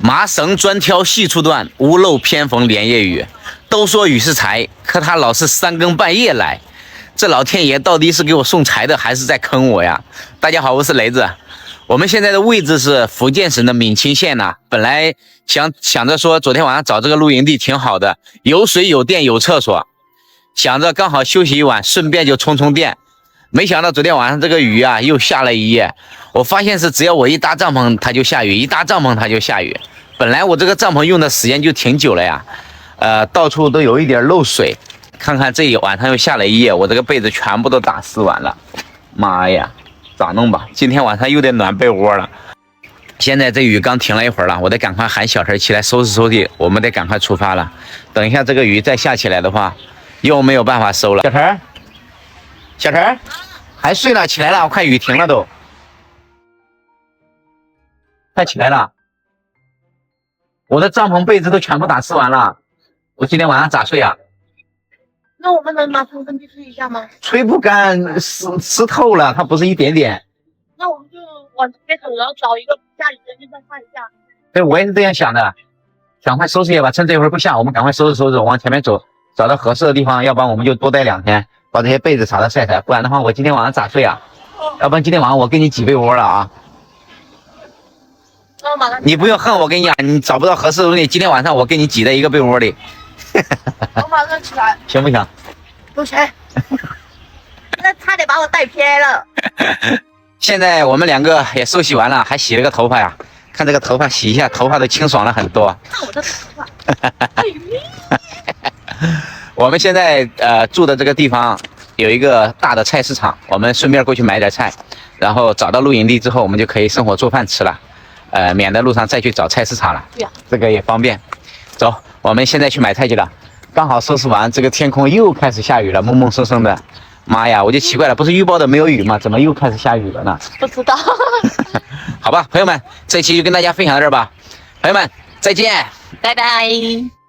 麻绳专挑细处断，屋漏偏逢连夜雨。都说雨是财，可他老是3更半夜来。这老天爷到底是给我送财的，还是在坑我呀？大家好，我是雷子。我们现在的位置是福建省的闽清县呐。本来想着说，昨天晚上找这个露营地挺好的，有水有电有厕所，想着刚好休息一晚，顺便就充电。没想到昨天晚上这个雨啊，又下了一夜。我发现是只要我一搭帐篷，它就下雨；一搭帐篷，它就下雨。本来我这个帐篷用的时间就挺久了呀，到处都有一点漏水。看看这一晚上又下了一夜，我这个被子全部都打湿完了。妈呀，咋弄吧？今天晚上又得暖被窝了。现在这雨刚停了一会儿了，我得赶快喊小陈起来收拾收拾，我们得赶快出发了。等一下这个雨再下起来的话，又没有办法收了。小陈，还睡了？起来了，我看雨停了都。快起来了！我的帐篷被子都全部打湿完了，我今天晚上咋睡啊？那我们能拿风吹吹一下吗？吹不干，湿透了，它不是一点点。那我们就往这边走，然后找一个不下雨的地方放一下。对，我也是这样想的，赶快收拾一下吧，趁这会儿不下，我们赶快收拾收拾，往前面走，找到合适的地方，要不然我们就多待2天，把这些被子啥的晒晒，不然的话我今天晚上咋睡啊？要不然今天晚上我给你挤被窝了啊！你不用恨我，跟你讲，你找不到合适的东西，今天晚上我给你挤在一个被窝里。我马上起来，行不行？不行，那差点把我带偏了。现在我们2个也梳洗完了，还洗了个头发呀。看这个头发洗一下，头发都清爽了很多。看我的头发。我们现在住的这个地方有一个大的菜市场，我们顺便过去买点菜，然后找到露营地之后，我们就可以生火做饭吃了。免得路上再去找菜市场了，对呀，这个也方便。走，我们现在去买菜去了。刚好收拾完，这个天空又开始下雨了，蒙蒙生生的。妈呀，我就奇怪了，不是预报的没有雨吗？怎么又开始下雨了呢？不知道。好吧，朋友们，这期就跟大家分享到这儿吧。朋友们，再见，拜拜。